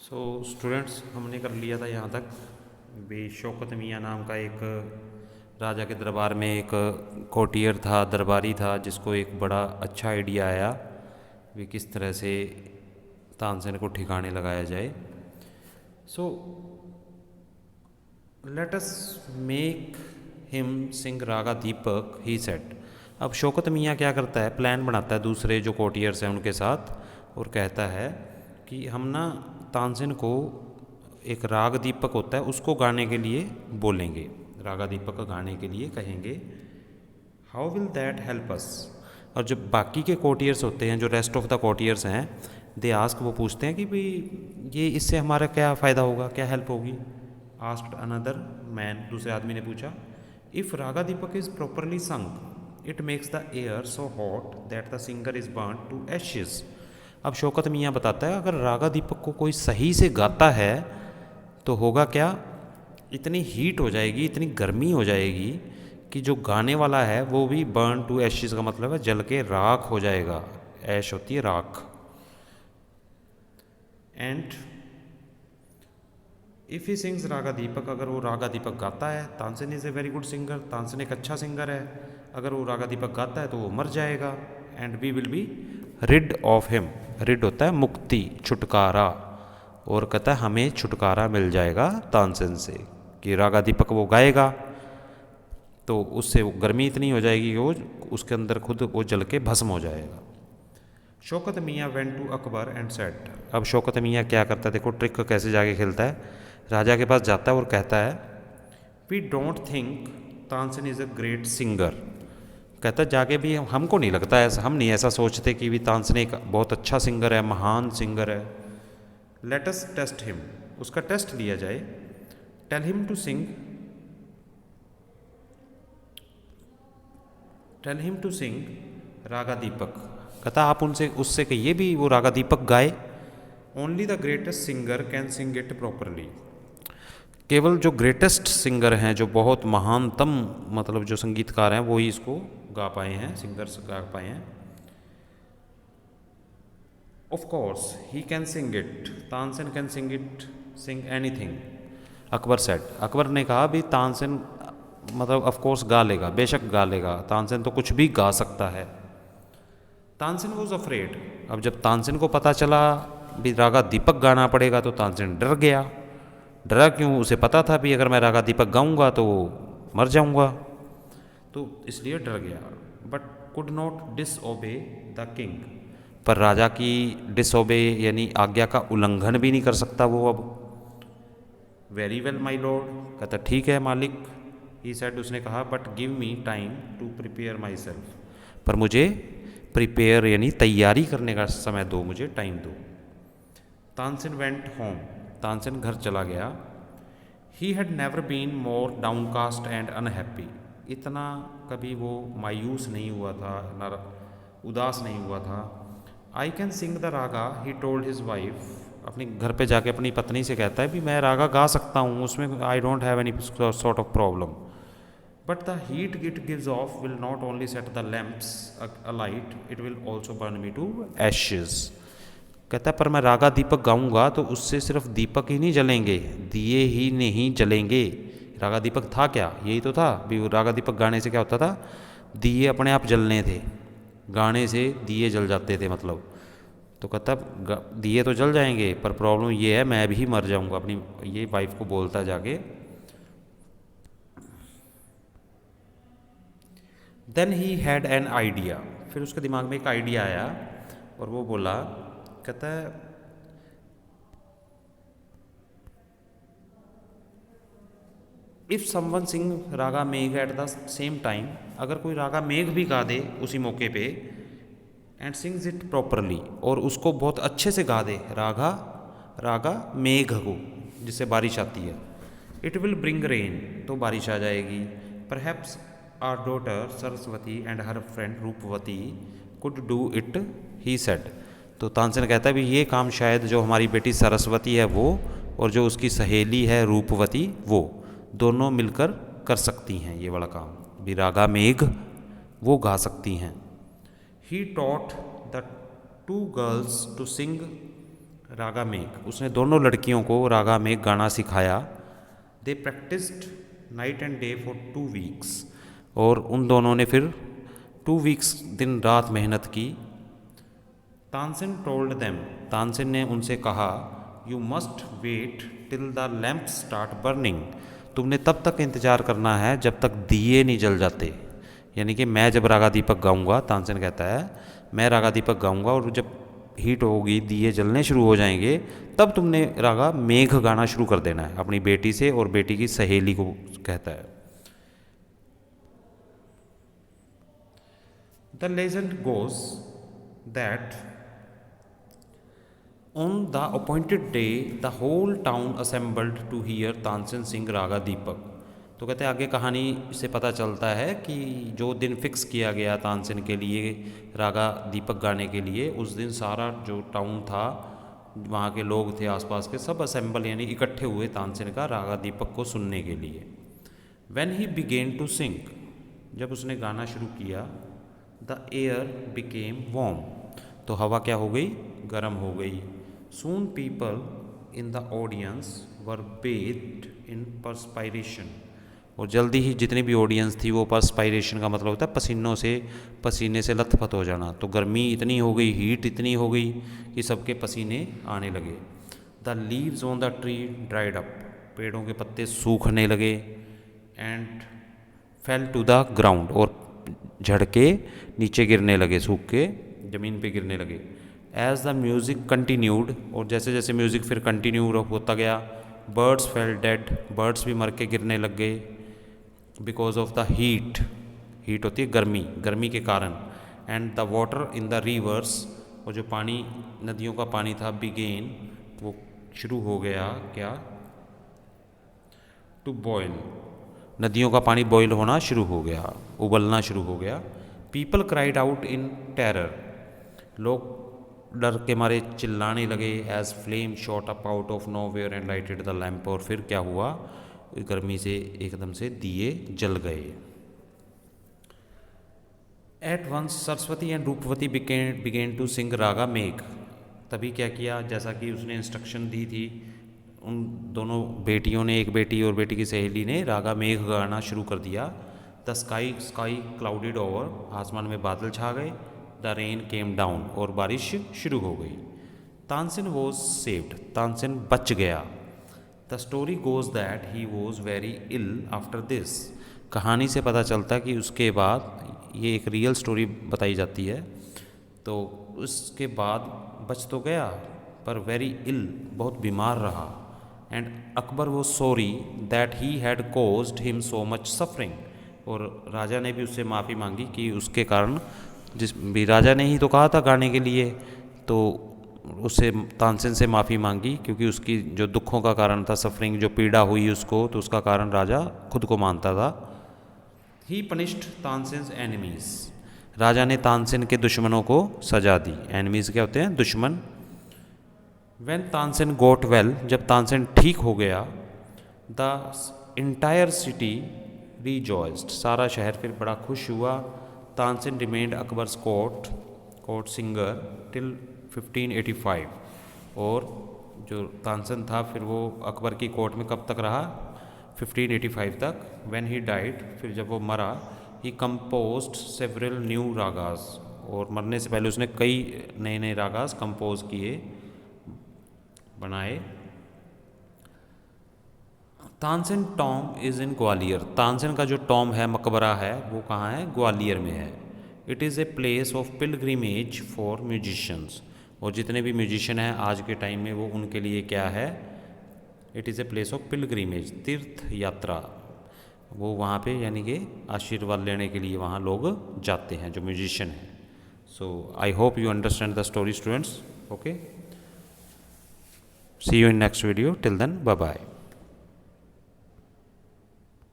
So students, हमने कर लिया था यहाँ तक भी। शौकत मियाँ नाम का एक राजा के दरबार में एक कोटियर था, दरबारी था, जिसको एक बड़ा अच्छा आइडिया आया भी किस तरह से तानसेन को ठिकाने लगाया जाए। So let us make him sing raga Deepak, he said. अब शौकत मियाँ क्या करता है, प्लान बनाता है दूसरे जो कोटियर्स हैं उनके साथ, और कहता है कि हम ना तानसेन को एक राग दीपक होता है उसको गाने के लिए बोलेंगे, रागा दीपक गाने के लिए कहेंगे। How will that help us. और जो बाकी के कोटियर्स होते हैं, जो रेस्ट ऑफ द कोटियर्स हैं, दे आस्क, वो पूछते हैं कि भाई ये इससे हमारा क्या फ़ायदा होगा, क्या हेल्प होगी। आस्क्ड अनदर मैन, दूसरे आदमी ने पूछा। If Raga Deepak is properly sung it makes the air so hot that the singer is burn to ashes. अब शौकत मियाँ बताता है, अगर रागा दीपक को कोई सही से गाता है तो होगा क्या, इतनी हीट हो जाएगी, इतनी गर्मी हो जाएगी कि जो गाने वाला है वो भी बर्न टू एशेस का मतलब है जल के राख हो जाएगा। ऐश होती है राख। एंड इफ़ ही सिंग्स रागा दीपक, अगर वो रागा दीपक गाता है, Tansen is a very good singer, Tansen एक अच्छा सिंगर है, अगर वो रागा दीपक गाता है तो वो मर जाएगा। And we will be rid of him. Rid होता है मुक्ति, छुटकारा, और कहता है हमें छुटकारा मिल जाएगा तानसेन से, कि रागा दीपक वो गाएगा तो उससे वो गर्मी इतनी हो जाएगी कि वो उसके अंदर खुद वो जल के भस्म हो जाएगा। Shaukat Miyan went to Akbar and set. अब शौकत मियाँ क्या करता है, देखो ट्रिक कैसे जाके खेलता है। राजा के पास जाता है और कहता है, we don't think Tansen is a great singer. कहता है जाके भी हमको नहीं लगता ऐसा, हम नहीं ऐसा सोचते कि भी तानसेन एक बहुत अच्छा सिंगर है, महान सिंगर है। लेट अस टेस्ट हिम, उसका टेस्ट लिया जाए। Tell him to sing, tell him to sing raga Deepak. कहता आप उनसे उससे कहिए भी वो रागा दीपक गाए। Only the greatest singer can sing it properly. केवल जो ग्रेटेस्ट सिंगर हैं, जो बहुत महानतम मतलब जो संगीतकार हैं, वो ही इसको गा पाए हैं, सिंगर्स गा पाए हैं। Of course he can sing it, Tansen can sing it, Singh anything, Akbar said. Akbar ने कहा भी तानसेन मतलब ऑफ कोर्स गा लेगा, बेशक गा लेगा, तानसेन तो कुछ भी गा सकता है। Tansen was afraid. अब जब तानसेन को पता चला भी रागा दीपक गाना पड़ेगा तो तानसेन डर गया। डरा क्यों, उसे पता था भी अगर मैं रागा दीपक गाऊंगा तो मर जाऊंगा, तो इसलिए डर गया। But could not disobey the king. पर राजा की डिसओबे यानी आज्ञा का उल्लंघन भी नहीं कर सकता वो अब। वेरी वेल माई लॉर्ड, कहता ठीक है मालिक। ही सेड, उसने कहा, but give me time to prepare myself. पर मुझे प्रिपेयर यानी तैयारी करने का समय दो, मुझे टाइम दो। तानसेन वेंट होम, तानसेन घर चला गया। He had never been more downcast and unhappy. इतना कभी वो मायूस नहीं हुआ था, उदास नहीं हुआ था। I can sing the Raga, he told his wife. अपनी घर पे जाके अपनी पत्नी से कहता है भी मैं रागा गा सकता हूँ, उसमें I don't have any sort of problem. But the heat it gives off will not only set the lamps alight, it will also burn me to ashes. कहता है पर मैं रागा दीपक गाऊंगा तो उससे सिर्फ दीपक ही नहीं जलेंगे, दिए ही नहीं जलेंगे। रागा दीपक था क्या, यही तो था भी। रागा दीपक गाने से क्या होता था, दिए अपने आप जलने थे, गाने से दिए जल जाते थे मतलब। तो कहता दिए तो जल जाएंगे पर प्रॉब्लम ये है मैं भी मर जाऊंगा। अपनी ये वाइफ को बोलता जाके। Then he had an idea, फिर उसके दिमाग में एक आइडिया आया और वो बोला, कहता है इफ़ समवन सिंग रागा मेघ एट द सेम टाइम, अगर कोई रागा मेघ भी गा दे उसी मौके पे, एंड सिंग्स इट प्रॉपरली, और उसको बहुत अच्छे से गा दे, रागा रागा मेघ को, जिससे बारिश आती है, इट विल ब्रिंग रेन, तो बारिश आ जाएगी। Perhaps our daughter Saraswati and her friend Rupvati could do it, he said. तो तानसेन कहता है भी ये काम शायद जो हमारी बेटी सरस्वती है वो, और जो उसकी सहेली है रूपवती, वो दोनों मिलकर कर सकती हैं ये वाला काम, भी रागा मेघ वो गा सकती हैं। He taught the two girls to sing raga Megh, उसने दोनों लड़कियों को रागा मेघ गाना सिखाया। They practised night and day for 2 weeks, और उन दोनों ने फिर 2 वीक्स दिन रात मेहनत की। तानसेन टोल्ड देम, तानसेन ने उनसे कहा, you must wait till the lamp start burning, तुमने तब तक इंतज़ार करना है जब तक दिए नहीं जल जाते। यानी कि मैं जब रागा दीपक गाऊंगा, तानसेन कहता है, मैं रागा दीपक गाऊंगा और जब हीट होगी, दिए जलने शुरू हो जाएंगे, तब तुमने रागा मेघ गाना शुरू कर देना है अपनी बेटी से, और बेटी की सहेली को कहता है। The legend goes that on the appointed day the whole town assembled to hear Tansen sing raga Deepak. तो कहते हैं आगे कहानी से पता चलता है कि जो दिन फिक्स किया गया तानसेन के लिए रागा दीपक गाने के लिए, उस दिन सारा जो टाउन था, वहाँ के लोग थे आसपास के, सब असेंबल यानी इकट्ठे हुए तानसेन का रागा दीपक को सुनने के लिए। When he began to sing, जब उसने गाना शुरू किया, द एयर बिकेम वार्म, तो हवा क्या हो गई, गर्म हो गई। Soon people in the audience were bathed in perspiration, और जल्दी ही जितनी भी ऑडियंस थी वो परस्पायरेशन का मतलब होता है पसीने से लथपथ हो जाना। तो गर्मी इतनी हो गई, हीट इतनी हो गई कि सबके पसीने आने लगे। The leaves on the tree dried up, पेड़ों के पत्ते सूखने लगे। And fell to the ground, और झड़के नीचे गिरने लगे, सूख के ज़मीन पे गिरने लगे। एज द म्यूज़िक कंटिन्यूड, और जैसे जैसे म्यूज़िक फिर कंटिन्यू होता गया, बर्ड्स फेल डेड, बर्ड्स भी मर के गिरने लग गए। Because of the heat, heat होती है गर्मी, गर्मी के कारण। And the water in the reverse, और जो पानी नदियों का पानी था, बिगेन, वो शुरू हो गया क्या, टू बॉयल, नदियों का पानी बॉयल होना शुरू हो गया, उबलना शुरू हो गया। People cried out in terror, लोग डर के मारे चिल्लाने लगे। As flame shot up out of nowhere and lighted the lamp, और फिर क्या हुआ, गर्मी से एकदम से दिए जल गए। At once Saraswati and Rupvati began to sing raga Megh, तभी क्या किया, जैसा कि उसने इंस्ट्रक्शन दी थी, उन दोनों बेटियों ने, एक बेटी और बेटी की सहेली ने रागा मेघ गाना शुरू कर दिया। द स्काई क्लाउडेड ओवर, आसमान में बादल छा गए। द रेन केम डाउन, और बारिश शुरू हो गई। तानसेन वॉज सेव्ड, तानसेन बच गया। The story goes that he was very ill after this, कहानी से पता चलता है कि उसके बाद, ये एक रियल स्टोरी बताई जाती है, तो उसके बाद बच तो गया पर वेरी इल, बहुत बीमार रहा। एंड अकबर वो sorry that he had caused him so much suffering, और राजा ने भी उससे माफ़ी मांगी कि उसके कारण, जिस भी राजा ने ही तो कहा था गाने के लिए, तो उससे तानसेन से माफ़ी मांगी, क्योंकि उसकी जो दुखों का कारण था, सफरिंग, जो पीड़ा हुई उसको, तो उसका कारण राजा खुद को मानता था। ही पनिश्ड तानसेन्स एनिमीज़, राजा ने तानसेन के दुश्मनों को सजा दी। एनिमीज़ क्या होते हैं, दुश्मन। व्हेन तानसेन गोट वेल, जब तानसेन ठीक हो गया, द इंटायर सिटी रीजॉयस्ड, सारा शहर फिर बड़ा खुश हुआ। Tansen remained Akbar's court singer till 1585, और जो तानसेन था फिर वो अकबर की कोर्ट में कब तक रहा, 1585 तक। व्हेन ही डाइड, फिर जब वो मरा, ही कंपोज्ड सेवरल न्यू रागास, और मरने से पहले उसने कई नए नए रागास कंपोज किए, बनाए। Tansen Tom is in Gwalior, Tansen का जो टॉम है, मकबरा है, वो कहाँ है, ग्वालियर में है। It is a place of pilgrimage for musicians, और जितने भी म्यूजिशियन हैं आज के टाइम में, वो उनके लिए क्या है, it is a place of pilgrimage, तीर्थ यात्रा, वो वहाँ पे यानी कि आशीर्वाद लेने के लिए वहाँ लोग जाते हैं जो म्यूजिशियन हैं। So I hope you understand the story, students. Okay, see you in next video. Till then, bye bye.